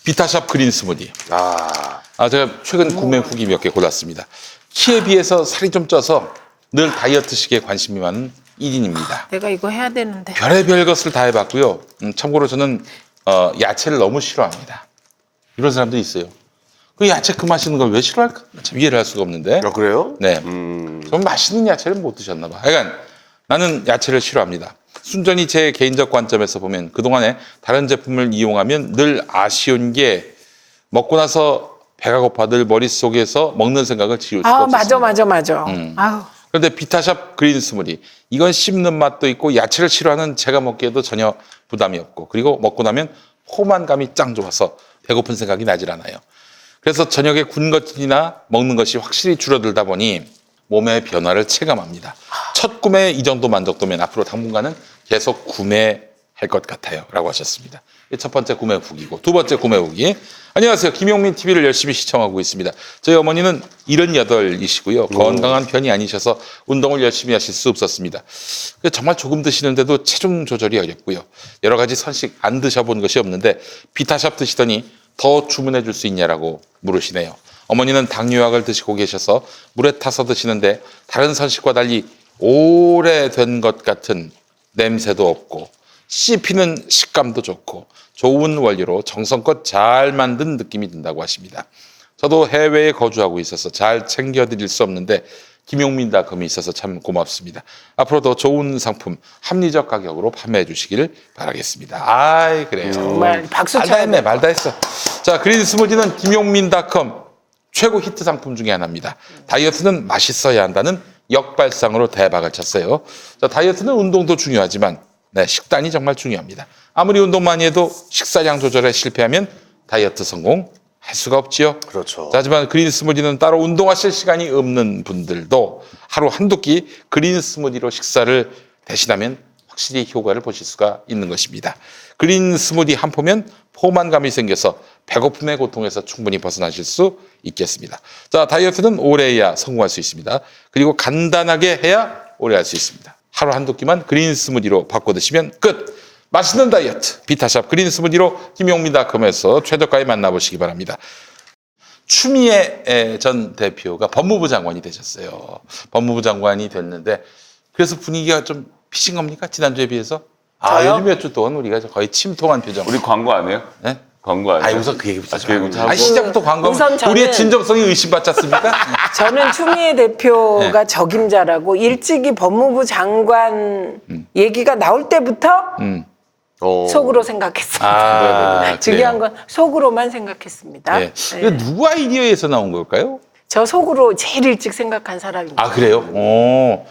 비타샵 그린 스무디. 아, 제가 최근 구매 후기 몇 개 골랐습니다. 키에 비해서 살이 좀 쪄서 늘 다이어트식에 관심이 많은 1인입니다. 내가 이거 해야 되는데. 별의별 것을 다 해봤고요. 참고로 저는 야채를 너무 싫어합니다. 이런 사람도 있어요. 그 야채 그 맛있는 걸 왜 싫어할까? 참 이해를 할 수가 없는데. 아 그래요? 네. 좀 맛있는 야채를 못 드셨나 봐. 하여간 나는 야채를 싫어합니다. 순전히 제 개인적 관점에서 보면 그동안에 다른 제품을 이용하면 늘 아쉬운 게 먹고 나서 배가 고파 늘 머릿속에서 먹는 생각을 지울 수가 없었습니다. 맞아. 아우. 그런데 비타샵 그린 스무디 이건 씹는 맛도 있고 야채를 싫어하는 제가 먹기에도 전혀 부담이 없고 그리고 먹고 나면 포만감이 짱 좋아서 배고픈 생각이 나질 않아요. 그래서 저녁에 군것질이나 먹는 것이 확실히 줄어들다 보니 몸의 변화를 체감합니다. 첫 구매에 이 정도 만족도면 앞으로 당분간은 계속 구매할 것 같아요. 라고 하셨습니다. 첫 번째 구매 후기고 두 번째 구매 후기. 안녕하세요. 김용민 TV를 열심히 시청하고 있습니다. 저희 어머니는 78이시고요. 건강한 편이 아니셔서 운동을 열심히 하실 수 없었습니다. 정말 조금 드시는데도 체중 조절이 어렵고요. 여러 가지 선식 안 드셔본 것이 없는데 비타샵 드시더니 더 주문해 줄 수 있냐라고 물으시네요. 어머니는 당뇨약을 드시고 계셔서 물에 타서 드시는데 다른 선식과 달리 오래된 것 같은 냄새도 없고 씹히는 식감도 좋고 좋은 원료로 정성껏 잘 만든 느낌이 든다고 하십니다. 저도 해외에 거주하고 있어서 잘 챙겨드릴 수 없는데 김용민닷컴이 있어서 참 고맙습니다. 앞으로 더 좋은 상품 합리적 가격으로 판매해 주시기를 바라겠습니다. 아이 그래요. 정말 박수 말다 쳐야 했네. 돼. 말다 했어. 자, 그린 스무디는 김용민닷컴 최고 히트 상품 중에 하나입니다. 다이어트는 맛있어야 한다는 역발상으로 대박을 쳤어요. 자, 다이어트는 운동도 중요하지만 식단이 정말 중요합니다. 아무리 운동 많이 해도 식사량 조절에 실패하면 다이어트 성공할 수가 없지요. 그렇죠. 자, 하지만 그린 스무디는 따로 운동하실 시간이 없는 분들도 하루 한두 끼 그린 스무디로 식사를 대신하면 확실히 효과를 보실 수가 있는 것입니다. 그린 스무디 한 포면 포만감이 생겨서 배고픔의 고통에서 충분히 벗어나실 수 있겠습니다. 자, 다이어트는 오래 해야 성공할 수 있습니다. 그리고 간단하게 해야 오래 할 수 있습니다. 하루 한두 끼만 그린 스무디로 바꿔 드시면 끝! 맛있는 다이어트 비타샵 그린 스무디로 김용민닷컴에서 최저가에 만나보시기 바랍니다. 추미애 전 대표가 법무부 장관이 되셨어요. 법무부 장관이 됐는데 그래서 분위기가 좀 피신 겁니까? 지난주에 비해서? 저요? 요즘 몇 주 동안 우리가 거의 침통한 표정. 우리 광고 안 해요? 네? 광고 안 해요? 우선 그 얘기부터 그 얘기부터 하고. 시작부터 광고. 우선 저는- 우리의 진정성이 의심받지 않습니까? 저는 추미애 대표가 적임자라고 일찍이 법무부 장관 얘기가 나올 때부터 속으로 생각했습니다. 중요한 건 속으로만 생각했습니다. 네. 이거 누구 아이디어에서 나온 걸까요? 저 속으로 제일 일찍 생각한 사람입니다. 그래요?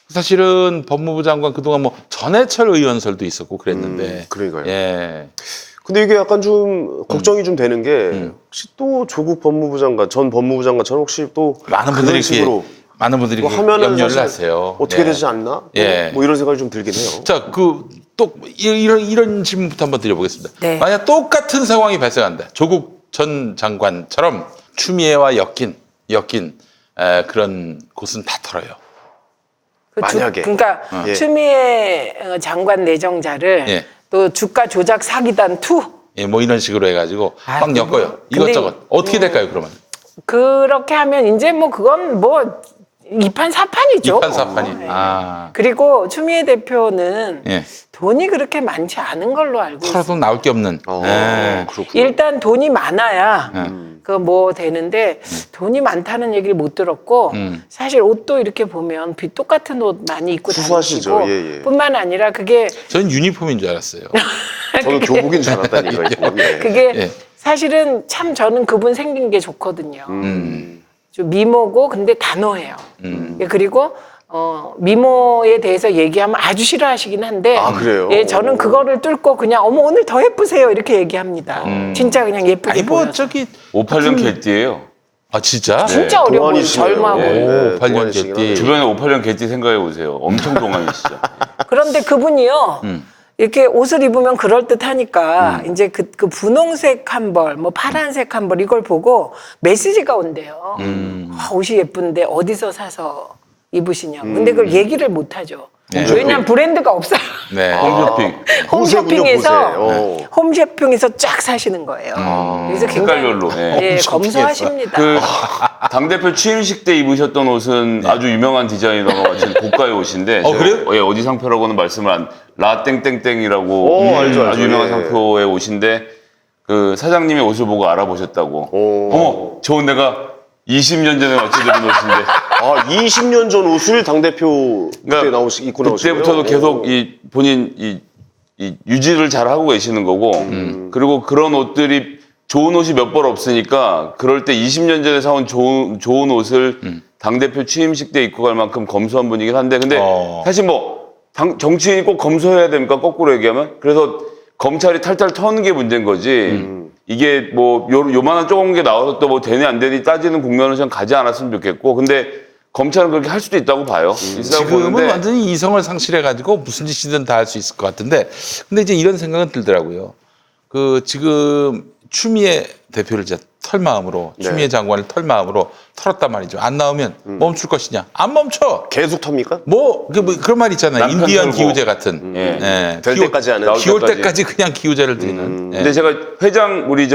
사실은 법무부 장관 그동안 뭐 전해철 의원설도 있었고 그랬는데. 그러니까요. 예. 근데 이게 약간 좀 걱정이 좀 되는 게 혹시 또 조국 법무부 장관, 전 법무부 장관처럼 혹시 또 많은 분들이 그런 식으로 많은 분들이 뭐 그 하면은 염려를 사실 하세요. 어떻게 예. 되지 않나? 예. 뭐 이런 생각이 좀 들긴 해요. 자, 또 이런 질문부터 한번 드려보겠습니다. 네. 만약 똑같은 상황이 발생한다. 조국 전 장관처럼 추미애와 엮인 그런 곳은 다 털어요. 만약에. 그러니까 예. 추미애 장관 내정자를 예. 또 주가 조작 사기단 2 예, 뭐 이런 식으로 해가지고 막 엮어요. 근데 이것저것. 어떻게 될까요, 그러면? 그렇게 하면 이제 뭐 그건 뭐 이판사판이죠. 이판사판이. 네. 그리고 그리고 추미애 대표는 예. 돈이 그렇게 많지 않은 걸로 알고 있어요. 털어도 나올 게 없는. 예. 그렇군요. 일단 돈이 많아야 그 뭐 되는데 돈이 많다는 얘기를 못 들었고 사실 옷도 이렇게 보면 똑같은 옷 많이 입고 수수하시죠. 다니시고 예, 예. 뿐만 아니라 그게 전 유니폼인 줄 알았어요. 저는 교복인 줄 알았다니까요. 예. 그게 예. 사실은 참 저는 그분 생긴 게 좋거든요. 좀 미모고 근데 단호해요. 그리고 미모에 대해서 얘기하면 아주 싫어하시긴 한데 그래요? 예, 저는 그거를 뚫고 그냥 어머 오늘 더 예쁘세요 이렇게 얘기합니다. 진짜 그냥 예쁘게 아니, 뭐, 보여서. 58년 개띠예요. 진짜? 진짜 어려 보여 동안이시네요. 젊하고. 네, 8년 동안이시긴 개띠. 하네요. 주변에 58년 개띠 생각해 보세요. 엄청 동안이시죠. 그런데 그분이요. 이렇게 옷을 입으면 그럴듯하니까 이제 그 분홍색 한 벌, 뭐 파란색 한 벌 이걸 보고 메시지가 온대요. 옷이 예쁜데 어디서 사서 입으시냐고. 근데 그걸 얘기를 못 하죠. 네. 왜냐하면 브랜드가 없어요. 네. 홈쇼핑. 홈쇼핑에서 홈쇼핑에서 쫙 사시는 거예요. 그래서 굉장히 색깔별로. 예, 검소하십니다. 그 당대표 취임식 때 입으셨던 옷은 아주 유명한 디자이너가 마친 고가의 옷인데 제가 그래요? 예, 어디 상표라고는 말씀을 안 라땡땡땡이라고 알죠, 알죠. 아주 유명한 예. 상표의 옷인데 그 사장님이 옷을 보고 알아보셨다고 어머 저건 내가 20년 전에 맞춰드린 옷인데 아, 20년 전 옷을 당대표 그때 입고 나오신 거예요? 그때부터도 계속 이 본인 이 유지를 잘 하고 계시는 거고 그리고 그런 옷들이 좋은 옷이 몇 벌 없으니까 그럴 때 20년 전에 사온 좋은 옷을 당대표 취임식 때 입고 갈 만큼 검소한 분이긴 한데 근데 사실 뭐 정치인이 꼭 검소해야 됩니까? 거꾸로 얘기하면 그래서 검찰이 탈탈 터는 게 문제인 거지 이게 뭐 요만한 조금 게 나와서 또 뭐 되니 안 되니 따지는 국면을 좀 가지 않았으면 좋겠고 근데 검찰은 그렇게 할 수도 있다고 봐요. 있다고 지금은 보는데 완전히 이성을 상실해가지고 무슨 짓이든 다 할 수 있을 것 같은데, 근데 이제 이런 생각은 들더라고요. 그 지금 추미애 대표를 이제 털 마음으로, 추미애 장관을 털 마음으로 털었단 말이죠. 안 나오면 멈출 것이냐? 안 멈춰. 계속 텁니까? 뭐 그런 말 있잖아요. 남편 인디언 털고. 기후제 같은. 예. 될 때까지 하는. 나올 기올 때까지. 때까지 그냥 기후제를 드리는. 예. 근데 제가 우리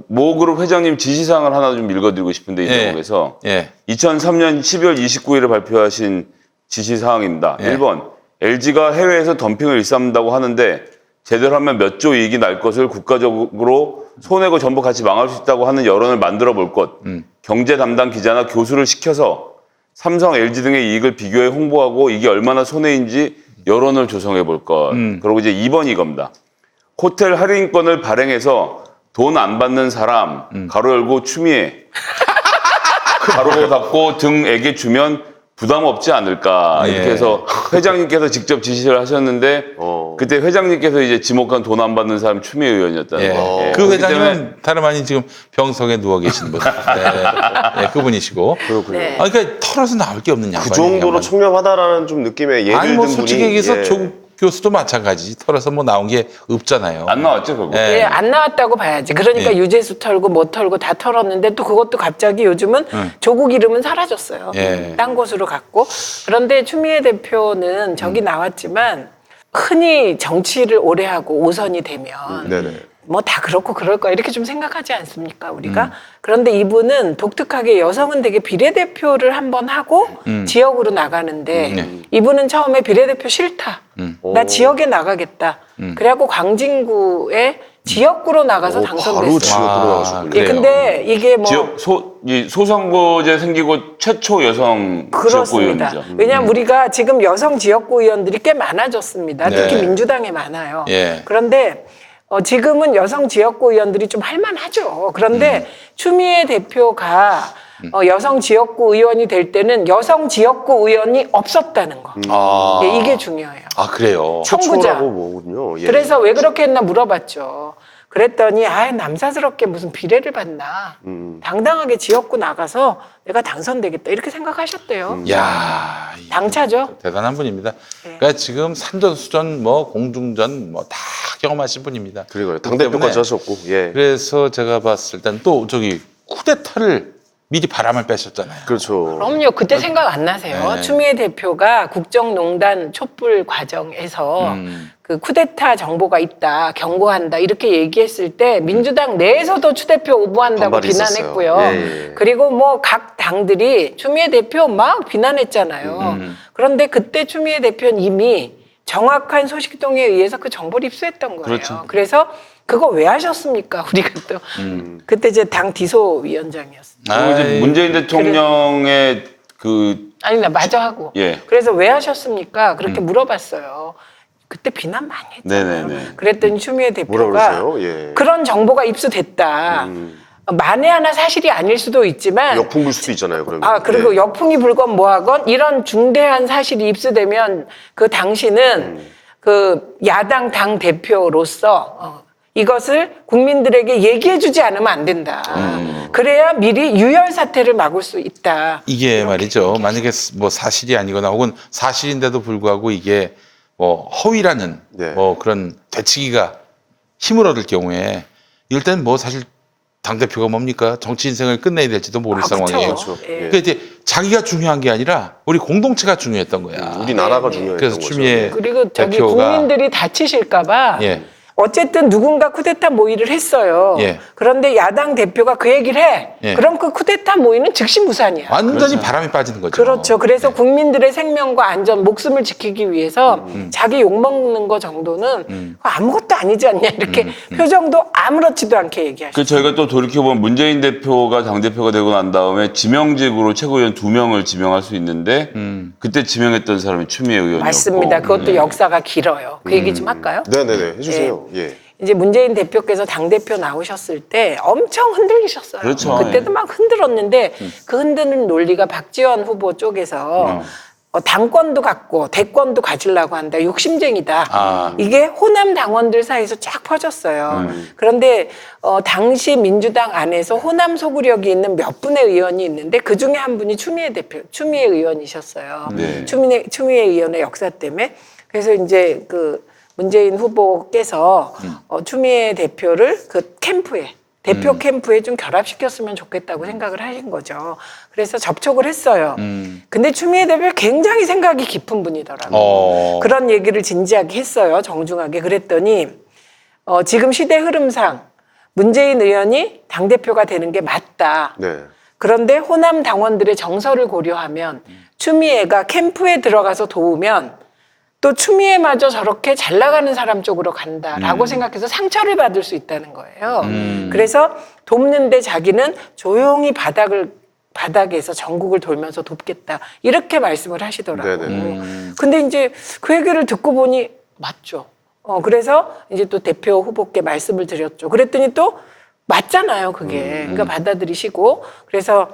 모그룹 회장님 지시사항을 하나 좀 읽어드리고 싶은데 이 예. 대목에서 예. 2003년 12월 29일에 발표하신 지시사항입니다. 예. 1번 LG가 해외에서 덤핑을 일삼는다고 하는데 제대로 하면 몇 조 이익이 날 것을 국가적으로 손해고 전부 같이 망할 수 있다고 하는 여론을 만들어 볼 것. 경제 담당 기자나 교수를 시켜서 삼성, LG 등의 이익을 비교해 홍보하고 이게 얼마나 손해인지 여론을 조성해 볼 것. 그리고 이제 2번 이겁니다. 호텔 할인권을 발행해서 돈 안 받는 사람 가로 열고 추미애 가로 닫고 등에게 주면 부담 없지 않을까 이렇게 예. 해서 회장님께서 직접 지시를 하셨는데 그때 회장님께서 이제 지목한 돈 안 받는 사람 추미애 의원이었다는 예. 거. 예. 그 그렇기 때문에 회장님은 다름 아닌 지금 병석에 누워 계신 분. 네. 네, 그분이시고. 그렇군요. 네. 그러니까 털어서 나올 게 없는 양반이. 그 정도로 청렴하다라는 좀 느낌의 예를 아니 든 뭐 분이. 솔직히 얘기해서 예. 조국 교수도 마찬가지지. 털어서 뭐 나온 게 없잖아요. 안 나왔죠 결국. 예. 예, 안 나왔다고 봐야지. 그러니까 예. 유재수 털고 뭐 털고 다 털었는데 또 그것도 갑자기 요즘은 조국 이름은 사라졌어요. 예. 딴 곳으로 갔고. 그런데 추미애 대표는 저기 나왔지만 흔히 정치를 오래 하고 5선이 되면 네네. 뭐 다 그렇고 그럴 거야 이렇게 좀 생각하지 않습니까 우리가? 그런데 이분은 독특하게 여성은 되게 비례대표를 한번 하고 지역으로 나가는데 이분은 처음에 비례대표 싫다. 나 지역에 나가겠다. 그래갖고 광진구에 지역구로 나가서 바로 당선됐어요. 지역으로 나오셨군요. 예, 근데 이게 뭐 지역 소선거제 생기고 최초 여성 지역구 그렇습니다. 의원이죠. 왜냐하면 우리가 지금 여성 지역구 의원들이 꽤 많아졌습니다. 특히 네. 민주당에 많아요. 예. 그런데 지금은 여성 지역구 의원들이 좀 할만하죠. 그런데 추미애 대표가 여성 지역구 의원이 될 때는 여성 지역구 의원이 없었다는 거. 아. 예, 이게 중요해요. 아, 그래요. 청구자. 최초라고 뭐군요. 예. 그래서 왜 그렇게 했나 물어봤죠. 그랬더니 남사스럽게 무슨 비례를 받나. 당당하게 지역구 나가서 내가 당선되겠다. 이렇게 생각하셨대요. 야, 당차죠. 대단한 분입니다. 네. 그러니까 지금 산전수전 뭐 공중전 뭐 다 경험하신 분입니다. 그리고요. 그렇기 때문에 당대표까지 하셨고. 예. 그래서 제가 봤을 땐 또 저기 쿠데타를 미리 바람을 빼셨잖아요. 그렇죠. 그럼요. 그때 생각 안 나세요. 네. 추미애 대표가 국정농단 촛불 과정에서 그 쿠데타 정보가 있다, 경고한다 이렇게 얘기했을 때 민주당 내에서도 추 대표 오보한다고 반발이 비난했고요. 있었어요. 예. 그리고 뭐 각 당들이 추미애 대표 막 비난했잖아요. 그런데 그때 추미애 대표는 이미 정확한 소식통에 의해서 그 정보를 입수했던 거예요. 그렇죠. 그래서 그거 왜 하셨습니까? 우리가 또 그때 이제 당 디소 위원장이었어요. 그리고 이제 문재인 대통령의 아니 나 마저 하고. 예. 그래서 왜 하셨습니까? 그렇게 물어봤어요. 그때 비난 많이 했잖아요. 네네네. 그랬더니 추미애 뭐라 대표가 그러세요? 예. 그런 정보가 입수됐다. 만에 하나 사실이 아닐 수도 있지만 역풍 불 수도 있잖아요. 그러면. 그리고 예. 역풍이 불건 뭐하건 이런 중대한 사실이 입수되면 그 당신은 그 야당 당 대표로서 이것을 국민들에게 얘기해주지 않으면 안 된다. 그래야 미리 유혈 사태를 막을 수 있다. 이게 말이죠. 만약에 뭐 사실이 아니거나 혹은 사실인데도 불구하고 이게 뭐 허위라는 네. 뭐 그런 되치기가 힘을 얻을 경우에 이럴 때는 뭐 사실 당대표가 뭡니까? 정치 인생을 끝내야 될지도 모를 상황이에요. 그렇죠. 예. 그러니까 이제 자기가 중요한 게 아니라 우리 공동체가 중요했던 거야. 우리나라가 네, 네. 중요했던 그래서 거죠. 추미애 그리고 저기 대표가- 국민들이 다치실까봐 예. 어쨌든 누군가 쿠데타 모의를 했어요. 예. 그런데 야당 대표가 그 얘기를 해. 예. 그럼 그 쿠데타 모의는 즉시 무산이야. 완전히 바람이 빠지는 거죠. 그렇죠. 그래서 국민들의 생명과 안전, 목숨을 지키기 위해서 자기 욕먹는 거 정도는 아무것도 아니지 않냐 이렇게 표정도 아무렇지도 않게 얘기하시죠. 그 저희가 또 돌이켜보면 문재인 대표가 당대표가 되고 난 다음에 지명직으로 최고위원 2명을 지명할 수 있는데 그때 지명했던 사람이 추미애 의원이었고. 맞습니다. 그것도 역사가 길어요. 그 얘기 좀 할까요? 네네네 해주세요. 예. 이제 문재인 대표께서 당대표 나오셨을 때 엄청 흔들리셨어요. 그렇죠. 그때도 막 흔들었는데 그 흔드는 논리가 박지원 후보 쪽에서 당권도 갖고 대권도 가지려고 한다. 욕심쟁이다. 아. 이게 호남 당원들 사이에서 쫙 퍼졌어요. 그런데 당시 민주당 안에서 호남 소구력이 있는 몇 분의 의원이 있는데 그중에 한 분이 추미애 의원이셨어요. 네. 추미애 의원의 역사 때문에. 그래서 이제 그 문재인 후보께서 추미애 대표를 그 캠프에 대표 캠프에 좀 결합시켰으면 좋겠다고 생각을 하신 거죠. 그래서 접촉을 했어요. 근데 추미애 대표 굉장히 생각이 깊은 분이더라고요. 그런 얘기를 진지하게 했어요. 정중하게. 그랬더니 지금 시대 흐름상 문재인 의원이 당대표가 되는 게 맞다. 네. 그런데 호남 당원들의 정서를 고려하면 추미애가 캠프에 들어가서 도우면 또 추미애마저 저렇게 잘 나가는 사람 쪽으로 간다라고 생각해서 상처를 받을 수 있다는 거예요. 그래서 돕는데 자기는 조용히 바닥에서 전국을 돌면서 돕겠다 이렇게 말씀을 하시더라고요. 네네. 근데 이제 그 얘기를 듣고 보니 맞죠. 그래서 이제 또 대표 후보께 말씀을 드렸죠. 그랬더니 또 맞잖아요, 그게. 그러니까 받아들이시고 그래서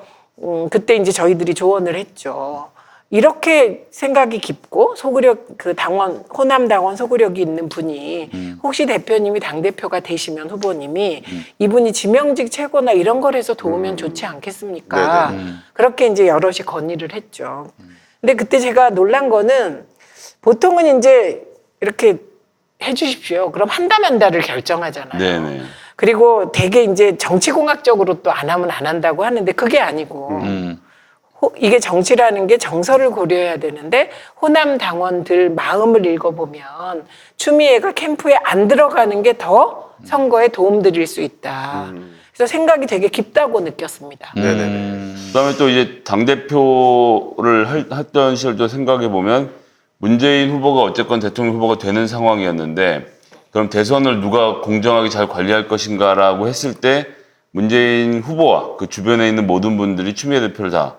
그때 이제 저희들이 조언을 했죠. 이렇게 생각이 깊고 소구력 그 당원 호남 당원 소구력이 있는 분이 혹시 대표님이 당 대표가 되시면 후보님이 이분이 지명직 최고나 이런 거에서 도우면 좋지 않겠습니까? 그렇게 이제 여럿이 건의를 했죠. 근데 그때 제가 놀란 거는 보통은 이제 이렇게 해주십시오. 그럼 한다 만다를 결정하잖아요. 네네. 그리고 되게 이제 정치공학적으로 또 안 하면 안 한다고 하는데 그게 아니고. 이게 정치라는 게 정서를 고려해야 되는데 호남 당원들 마음을 읽어보면 추미애가 캠프에 안 들어가는 게 더 선거에 도움드릴 수 있다. 그래서 생각이 되게 깊다고 느꼈습니다. 네네네. 그다음에 또 이제 당대표를 했던 시절도 생각해 보면 문재인 후보가 어쨌건 대통령 후보가 되는 상황이었는데 그럼 대선을 누가 공정하게 잘 관리할 것인가라고 했을 때 문재인 후보와 그 주변에 있는 모든 분들이 추미애 대표를 다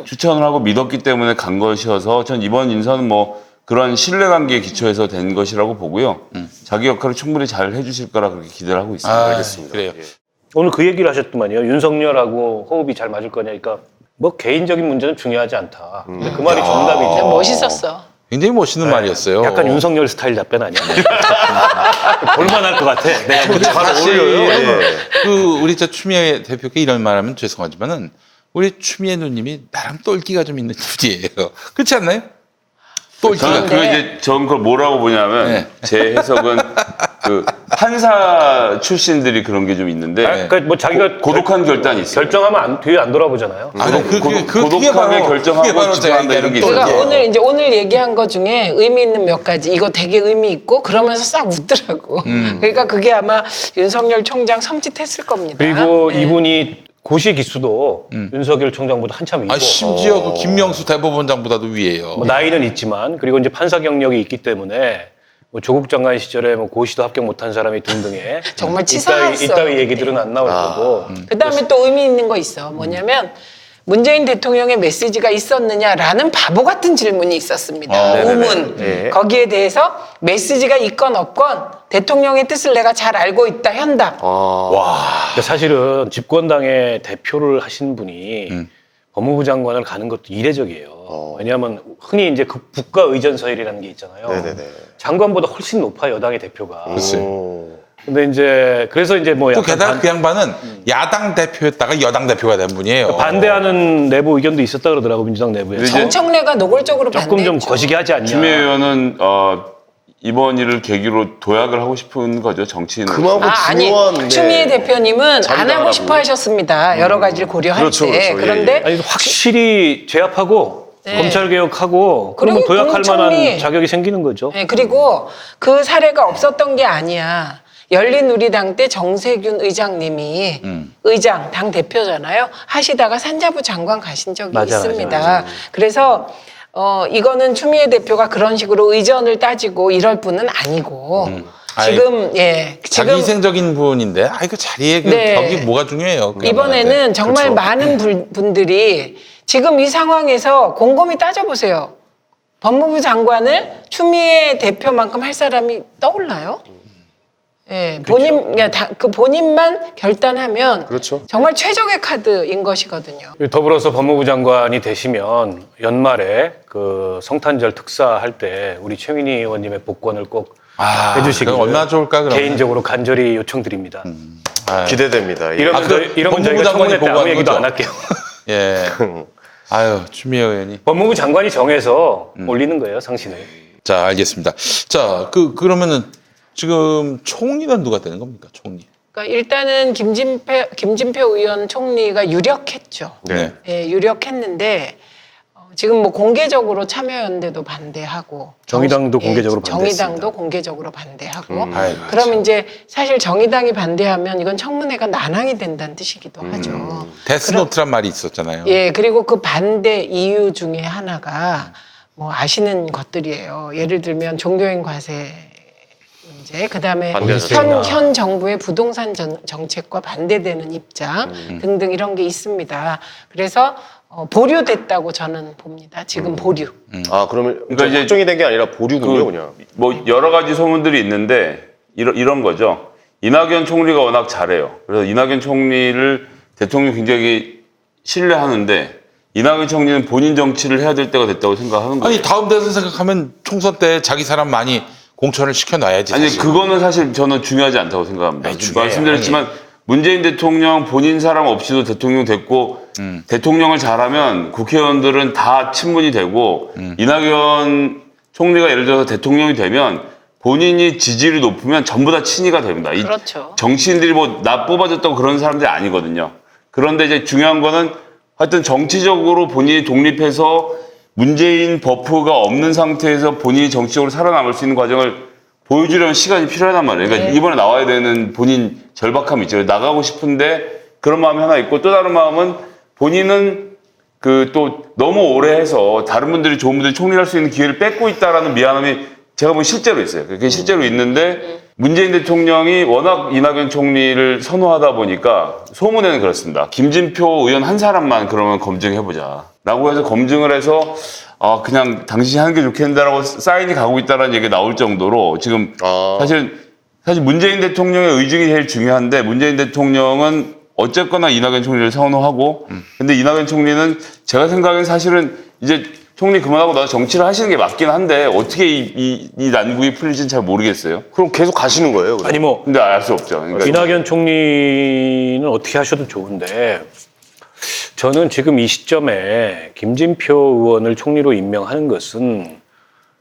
추천을 하고 믿었기 때문에 간 것이어서 전 이번 인선은 뭐 그런 신뢰관계에 기초해서 된 것이라고 보고요. 자기 역할을 충분히 잘 해주실 거라 그렇게 기대를 하고 있습니다. 알겠습니다. 그래요. 예. 오늘 그 얘기를 하셨더만요. 윤석열하고 호흡이 잘 맞을 거냐니까 뭐 개인적인 문제는 중요하지 않다. 근데 그 말이 정답이죠. 멋있었어. 굉장히 멋있는 말이었어요. 약간 윤석열 스타일 답변 아니야? 볼만할 것 같아. 내가 잘 어울려요. 예. 그 우리 저 추미애 대표께 이런 말하면 죄송하지만은 우리 추미애 누님이 나랑 똘끼가 좀 있는 분이에요. 그렇지 않나요? 똘끼가. 저는 그거 이제 전 그걸 뭐라고 보냐면 네. 제 해석은 그 판사 출신들이 그런 게 좀 있는데 그러니까 뭐 자기가 고독한 결단이 있어요. 결정하면 뒤에 안 돌아보잖아요. 아니, 고독하게 결정하고 그게 바로 제가 집중한다 이런 게 얘기하는 있어요. 제가 오늘 얘기한 거 중에 의미 있는 몇 가지 이거 되게 의미 있고 그러면서 싹 웃더라고. 그러니까 그게 아마 윤석열 총장 섬찟했을 겁니다. 그리고 네. 이분이 고시 기수도 윤석열 총장보다 한참 위고 심지어 그 김명수 대법원장보다도 위에요. 뭐 나이는 있지만 그리고 이제 판사 경력이 있기 때문에 뭐 조국 장관 시절에 뭐 고시도 합격 못한 사람이 등등에 정말 치사했어요. 이따위 얘기들은 안 나올 거고 그다음에 또 의미 있는 거 있어. 뭐냐면 문재인 대통령의 메시지가 있었느냐라는 바보 같은 질문이 있었습니다. 우문. 네. 거기에 대해서 메시지가 있건 없건 대통령의 뜻을 내가 잘 알고 있다 현답. 근데 사실은 집권당의 대표를 하신 분이 법무부 장관을 가는 것도 이례적이에요. 왜냐하면 흔히 이제 그 국가 의전 서열이라는 게 있잖아요. 네네네. 장관보다 훨씬 높아 여당의 대표가. 그렇지. 근데 이제 그래서 이제 뭐 또 약간 게다가 그 양반은 야당 대표였다가 여당 대표가 된 분이에요. 반대하는 내부 의견도 있었다 그러더라고 민주당 내부에. 근데 이제 정청래가 노골적으로 조금 좀 반대했죠. 거시기 하지 않냐. 추미애 의원은 이번 일을 계기로 도약을 하고 싶은 거죠, 정치인은. 그만큼 아니 중요한 네. 추미애 대표님은 안 자리가 하고 싶어 하셨습니다. 여러 가지를 고려할 그렇죠, 때. 그렇죠. 예, 그런데 아니 확실히 제압하고 네. 검찰 개혁하고 그러면 그리고 도약할 만한 공청리. 자격이 생기는 거죠. 네, 그리고 그 사례가 없었던 게 아니야. 열린우리당 때 정세균 의장님이 의장 당 대표잖아요. 하시다가 산자부 장관 가신 적이 맞아, 있습니다. 맞아. 그래서 이거는 추미애 대표가 그런 식으로 의전을 따지고 이럴 분은 아니고 지금 자기 희생적인 분인데 그 자리에 그 네. 격이 뭐가 중요해요. 그 이번에는 양반한테. 정말 그렇죠. 많은 분들이 지금 이 상황에서 곰곰이 따져보세요. 법무부 장관을 추미애 대표만큼 할 사람이 떠올라요? 예, 본인만 결단하면 그렇죠. 정말 최적의 카드인 것이거든요. 더불어서 법무부 장관이 되시면 연말에 그 성탄절 특사할 때 우리 최민희 의원님의 복권을 꼭 해주시기를 그건 얼마나 좋을까 그럼. 개인적으로 간절히 요청드립니다. 기대됩니다. 예. 이러면, 이러면 법무부 저희가 장관이 청문회 때 아무 보고한 얘기도 거죠? 안 할게요. 예. 아유 추미애 의원이. 법무부 장관이 정해서 올리는 거예요, 상신을. 자 알겠습니다. 자 그러면은 지금 총리는 누가 되는 겁니까? 총리. 그러니까 일단은 김진표 의원 총리가 유력했죠. 네. 예, 유력했는데 지금 뭐 공개적으로 참여연대도 반대하고 정의당도 공개적으로 반대했습니다. 정의당도 공개적으로 반대하고 아이고, 그럼 이제 사실 정의당이 반대하면 이건 청문회가 난항이 된다는 뜻이기도 하죠. 데스노트란 말이 있었잖아요. 예, 그리고 그 반대 이유 중에 하나가 뭐 아시는 것들이에요. 예를 들면 종교인 과세 문제, 그다음에 반대하셨구나. 현 정부의 부동산 정책과 반대되는 입장 등등 이런 게 있습니다. 그래서 보류됐다고 저는 봅니다. 지금 보류. 아 그러면 그러니까 이제 확정이 된 게 아니라 보류군요, 그냥. 뭐 여러 가지 소문들이 있는데 이런 거죠. 이낙연 총리가 워낙 잘해요. 그래서 이낙연 총리를 대통령이 굉장히 신뢰하는데 이낙연 총리는 본인 정치를 해야 될 때가 됐다고 생각하는 거예요. 아니 다음 대선 생각하면 총선 때 자기 사람 많이 공천을 시켜놔야지. 아니 사실. 그거는 사실 저는 중요하지 않다고 생각합니다. 아니, 중요해요. 말씀드렸지만 문재인 대통령 본인 사람 없이도 대통령 됐고 대통령을 잘하면 국회의원들은 다 친문이 되고 이낙연 총리가 예를 들어서 대통령이 되면 본인이 지지율이 높으면 전부 다 친이가 됩니다. 이 그렇죠. 정치인들이 뭐 나 뽑아줬다고 그런 사람들이 아니거든요. 그런데 이제 중요한 거는 하여튼 정치적으로 본인이 독립해서 문재인 버프가 없는 상태에서 본인이 정치적으로 살아남을 수 있는 과정을 보여주려면 시간이 필요하단 말이에요. 그러니까 이번에 나와야 되는 본인 절박함이 있죠. 나가고 싶은데 그런 마음이 하나 있고 또 다른 마음은 본인은 그 또 너무 오래 해서 다른 분들이 좋은 분들이 총리할 수 있는 기회를 뺏고 있다라는 미안함이 제가 보면 실제로 있어요. 그게 실제로 있는데 문재인 대통령이 워낙 이낙연 총리를 선호하다 보니까 소문에는 그렇습니다. 김진표 의원 한 사람만 그러면 검증해보자. 라고 해서 검증을 해서 그냥 당신이 하는 게 좋겠다라고 사인이 가고 있다는 얘기가 나올 정도로 지금 사실 문재인 대통령의 의중이 제일 중요한데 문재인 대통령은 어쨌거나 이낙연 총리를 선호하고 근데 이낙연 총리는 제가 생각엔 사실은 이제 총리 그만하고 나서 정치를 하시는 게 맞긴 한데 어떻게 이 난국이 풀릴지는 잘 모르겠어요. 그럼 계속 가시는 거예요? 그럼? 아니 뭐 근데 알 수 없죠. 그러니까 이낙연 총리는 어떻게 하셔도 좋은데 저는 지금 이 시점에 김진표 의원을 총리로 임명하는 것은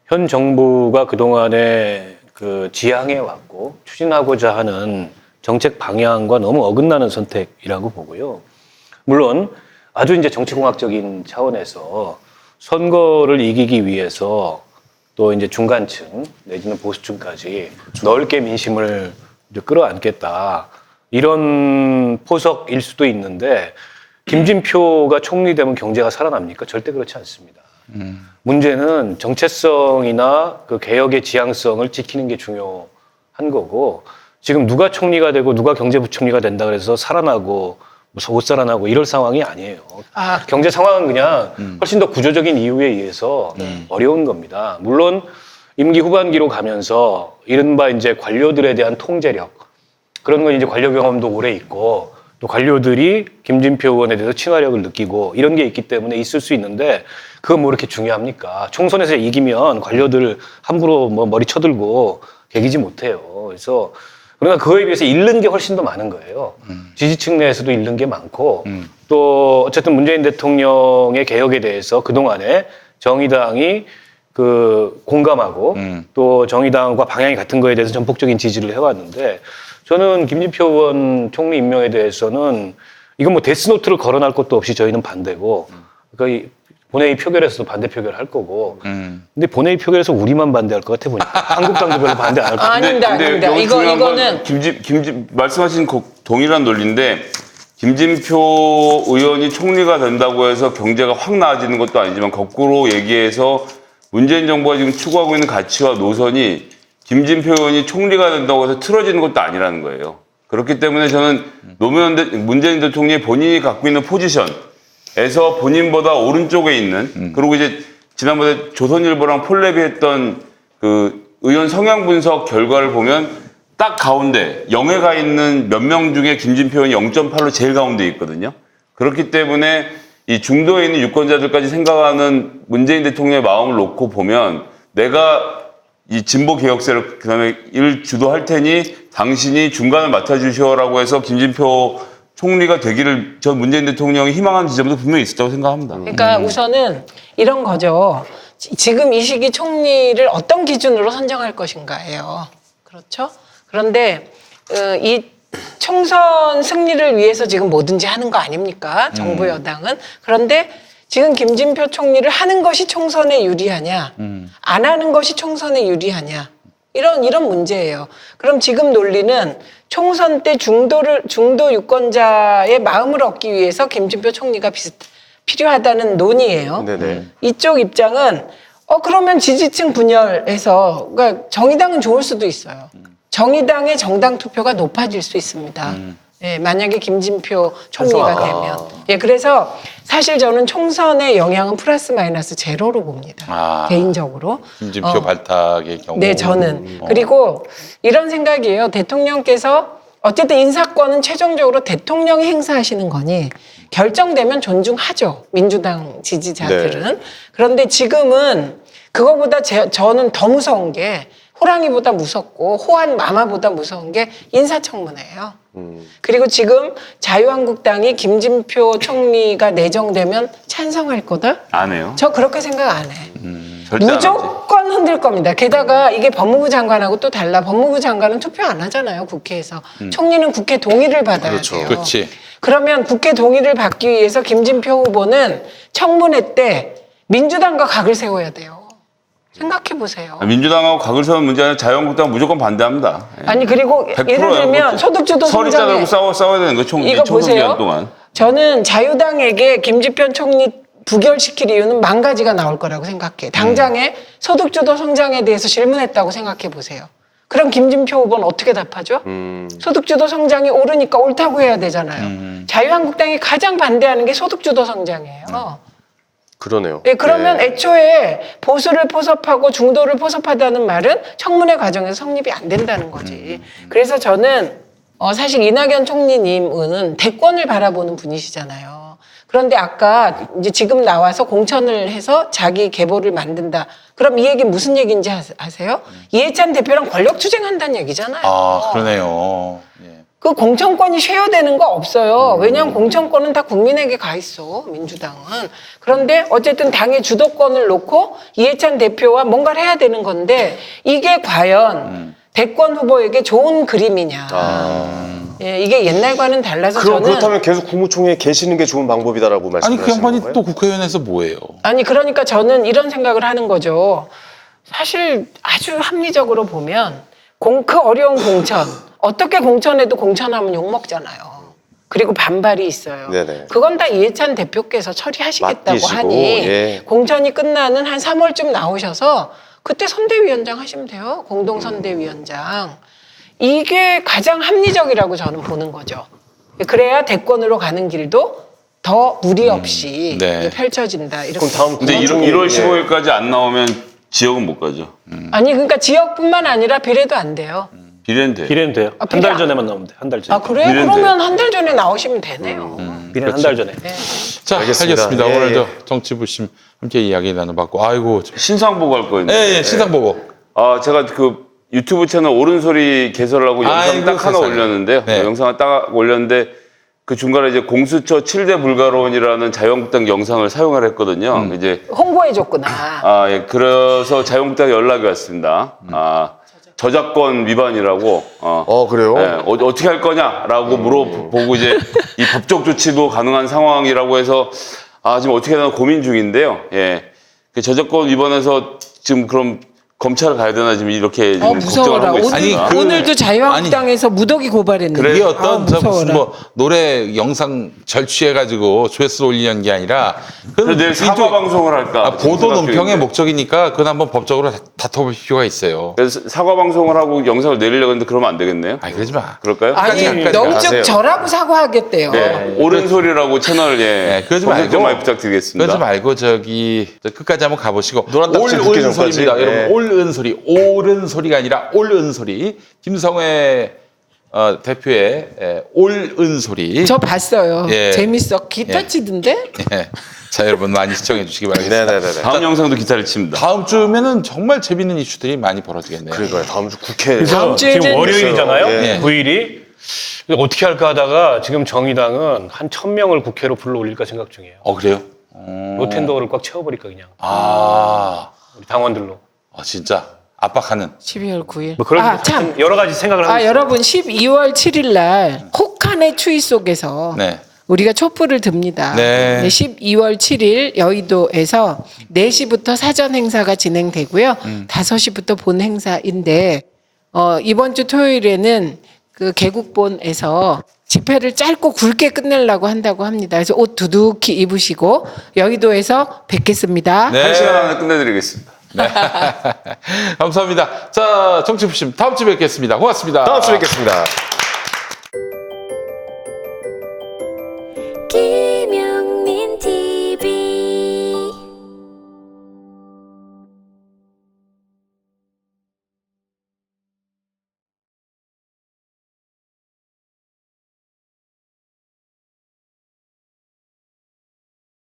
현 정부가 그동안에 그 지향해 왔고 추진하고자 하는 정책 방향과 너무 어긋나는 선택이라고 보고요. 물론 아주 이제 정치공학적인 차원에서 선거를 이기기 위해서 또 이제 중간층 내지는 보수층까지 넓게 민심을 이제 끌어안겠다 이런 포석일 수도 있는데 김진표가 총리되면 경제가 살아납니까? 절대 그렇지 않습니다. 문제는 정체성이나 그 개혁의 지향성을 지키는 게 중요한 거고 지금 누가 총리가 되고 누가 경제부총리가 된다 그래서 살아나고 못 살아나고 이럴 상황이 아니에요. 경제 상황은 그냥 훨씬 더 구조적인 이유에 의해서 어려운 겁니다. 물론 임기 후반기로 가면서 이른바 이제 관료들에 대한 통제력 그런 건 이제 관료 경험도 오래 있고 또 관료들이 김진표 의원에 대해서 친화력을 느끼고 이런 게 있기 때문에 있을 수 있는데 그건 뭐 이렇게 중요합니까? 총선에서 이기면 관료들 함부로 뭐 머리 쳐들고 개기지 못해요. 그래서 그러나 그거에 비해서 잃는 게 훨씬 더 많은 거예요. 지지층 내에서도 잃는 게 많고 또 어쨌든 문재인 대통령의 개혁에 대해서 그동안에 정의당이 그 공감하고 또 정의당과 방향이 같은 거에 대해서 전폭적인 지지를 해왔는데 저는 김진표 의원 총리 임명에 대해서는 이건 뭐 데스노트를 거론할 것도 없이 저희는 반대고 그러니까 이 본회의 표결에서도 반대 표결할 거고 근데 본회의 표결에서 우리만 반대할 것 같아 보니까 한국당도 별로 반대 안 할 것 같아. 아닙니다. 여기 중요한 건 이거는 김진 말씀하신 동일한 논리인데 김진표 의원이 총리가 된다고 해서 경제가 확 나아지는 것도 아니지만 거꾸로 얘기해서 문재인 정부가 지금 추구하고 있는 가치와 노선이 김진표 의원이 총리가 된다고 해서 틀어지는 것도 아니라는 거예요. 그렇기 때문에 저는 문재인 대통령이 본인이 갖고 있는 포지션에서 본인보다 오른쪽에 있는 그리고 이제 지난번에 조선일보랑 폴랩이 했던 그 의원 성향 분석 결과를 보면 딱 가운데 영예가 있는 몇 명 중에 김진표 의원이 0.8로 제일 가운데 있거든요. 그렇기 때문에 이 중도에 있는 유권자들까지 생각하는 문재인 대통령의 마음을 놓고 보면 내가 이 진보 개혁세를 그다음에 일 주도할 테니 당신이 중간을 맡아주시오라고 해서 김진표 총리가 되기를 전 문재인 대통령이 희망하는 지점도 분명히 있었다고 생각합니다. 그러니까 우선은 이런 거죠. 지금 이 시기 총리를 어떤 기준으로 선정할 것인가예요. 그렇죠? 그런데 이 총선 승리를 위해서 지금 뭐든지 하는 거 아닙니까? 정부 여당은. 그런데 지금 김진표 총리를 하는 것이 총선에 유리하냐, 안 하는 것이 총선에 유리하냐, 이런 문제예요. 그럼 지금 논리는 총선 때 중도 유권자의 마음을 얻기 위해서 김진표 총리가 필요하다는 논의예요. 네네. 이쪽 입장은 그러면 지지층 분열해서 그러니까 정의당은 좋을 수도 있어요. 정의당의 정당 투표가 높아질 수 있습니다. 예, 만약에 김진표 총리가 되면. 예, 그래서 사실 저는 총선의 영향은 플러스 마이너스 제로로 봅니다. 개인적으로. 김진표 발탁의 경우. 네, 저는. 그리고 이런 생각이에요. 대통령께서 어쨌든 인사권은 최종적으로 대통령이 행사하시는 거니 결정되면 존중하죠. 민주당 지지자들은. 네. 그런데 지금은 그거보다 저는 더 무서운 게 호랑이보다 무섭고 호환 마마보다 무서운 게 인사청문회예요. 그리고 지금 자유한국당이 김진표 총리가 내정되면 찬성할 거다? 안 해요. 저 그렇게 생각 안 해. 절대 안 하지. 무조건 흔들 겁니다. 게다가 이게 법무부 장관하고 또 달라. 법무부 장관은 투표 안 하잖아요, 국회에서. 총리는 국회 동의를 받아야 그렇죠. 돼요. 그렇지. 그러면 국회 동의를 받기 위해서 김진표 후보는 청문회 때 민주당과 각을 세워야 돼요. 생각해 보세요. 민주당하고 각을 세우는 문제 아니라 자유한국당은 무조건 반대합니다. 예. 아니 그리고 100% 예를 들면 소득주도 서리자 성장에 들고 싸워야 되는 거죠. 이거 총선 기간 보세요. 동안. 저는 자유당에게 김진표 총리 부결시킬 이유는 만 가지가 나올 거라고 생각해. 당장에 소득주도 성장에 대해서 질문했다고 생각해 보세요. 그럼 김진표 후보는 어떻게 답하죠? 소득주도 성장이 옳으니까 옳다고 해야 되잖아요. 자유한국당이 가장 반대하는 게 소득주도 성장이에요. 그러네요. 예, 그러면 네. 애초에 보수를 포섭하고 중도를 포섭하다는 말은 청문회 과정에서 성립이 안 된다는 거지. 그래서 저는 사실 이낙연 총리님은 대권을 바라보는 분이시잖아요. 그런데 아까 이제 지금 나와서 공천을 해서 자기 계보를 만든다. 그럼 이 얘기 무슨 얘기인지 아세요? 이해찬 대표랑 권력 투쟁한다는 얘기잖아요. 아, 그러네요. 예. 그 공천권이 쉐어되는 거 없어요. 왜냐하면 공천권은 다 국민에게 가 있어, 민주당은. 그런데 어쨌든 당의 주도권을 놓고 이해찬 대표와 뭔가를 해야 되는 건데 이게 과연 대권 후보에게 좋은 그림이냐. 예, 이게 옛날과는 달라서 저는. 그렇다면 계속 국무총리에 계시는 게 좋은 방법이다라고 아니 말씀하시는 그 양반이 건가요? 또 국회의원에서 뭐예요? 아니 그러니까 저는 이런 생각을 하는 거죠. 사실 아주 합리적으로 보면 그 어려운 공천 어떻게 공천해도 공천하면 욕먹잖아요. 그리고 반발이 있어요. 네네. 그건 다 이해찬 대표께서 처리하시겠다고 맡기시고, 하니 예. 공천이 끝나는 한 3월쯤 나오셔서 그때 선대위원장 하시면 돼요. 공동선대위원장. 이게 가장 합리적이라고 저는 보는 거죠. 그래야 대권으로 가는 길도 더 무리 없이 네. 펼쳐진다. 이렇게. 그럼 다음 근데 국무총리 1월 15일까지 안 나오면 지역은 못 가죠. 아니 그러니까 지역뿐만 아니라 비례도 안 돼요. 비례는 돼. 비례는 돼요. 아, 한 비례 달 전에만 나오면 돼. 한 달 전에. 아 그래? 비례인데. 그러면 한 달 전에 나오시면 되네요. 비례는 한 달 전에. 네. 자, 알겠습니다. 알겠습니다. 예, 오늘 예. 저 정치부심 함께 이야기 나눠봤고, 아이고. 신상보고 할 거였는데. 예, 예, 시상 보고. 제가 그 유튜브 채널 옳은소리 개설하고 영상 아이고, 딱 하나 세상에. 올렸는데요. 네. 영상을 딱 올렸는데 그 중간에 이제 공수처 7대 불가론이라는 자유한국당 영상을 사용을 했거든요. 이제 홍보해줬구나. 예, 그래서 자유한국당 연락이 왔습니다. 저작권 위반이라고. 그래요? 예, 어떻게 할 거냐라고 물어보고 이제 이 법적 조치도 가능한 상황이라고 해서 지금 어떻게 하나 고민 중인데요. 예, 그 저작권 위반해서 지금 그럼 검찰 가야 되나 지금 이렇게 지금 걱정을 무서워라. 하고 있습니다. 아니, 오늘도 자유한국당에서 무더기 고발했는데. 이게 어떤 저 무서워라. 무슨 뭐 노래 영상 절취해가지고 조회수 올리는 게 아니라 그래서 내일 사과 방송을 할까? 보도 생각 논평의 중인데. 목적이니까 그건 한번 법적으로 다퉈볼 필요가 있어요. 그래서 사과 방송을 하고 영상을 내리려고 했는데 그러면 안 되겠네요. 아니 그러지 마. 그럴까요? 아니, 끝까지 영적 가세요. 저라고 사과하겠대요. 네, 옳은 소리라고 채널 그러지 검색 좀 말고. 많이 부탁드리겠습니다. 그러지 말고 저기 끝까지 한번 가보시고 노란 딱지 붙기 옳은 전까지. 소리입니다. 예. 여러분 옳은 소리, 옳은 소리가 아니라 옳은 소리. 김성회 대표의 옳은 소리. 저 봤어요. 예. 재밌어. 기타 예. 치던데? 예. 자 여러분 많이 시청해 주시기 바라겠습니다. 네네네. 다음 영상도 기타를 칩니다. 다음 주면은 정말 재밌는 이슈들이 많이 벌어지겠네요. 그러니까요. 다음 주 국회. 그래서 다음 주에는 지금 월요일이잖아요. 예. 9일이. 어떻게 할까 하다가 지금 정의당은 한 1000명을 국회로 불러올릴까 생각 중이에요. 그래요? 로텐더를 꽉 채워버릴까 그냥. 우리 당원들로. 진짜 압박하는. 12월 9일. 뭐 그런 참. 여러 가지 생각을 하고 있어요. 여러분 12월 7일 날 혹한의 추위 속에서 네. 우리가 촛불을 듭니다. 네. 12월 7일 여의도에서 4시부터 사전 행사가 진행되고요. 5시부터 본 행사인데 이번 주 토요일에는 그 개국본에서 집회를 짧고 굵게 끝내려고 한다고 합니다. 그래서 옷 두둑히 입으시고 여의도에서 뵙겠습니다. 네. 1시간 안에 끝내드리겠습니다. 감사합니다. 자, 정치부심 다음 주에 뵙겠습니다. 고맙습니다. 다음 주에 뵙겠습니다.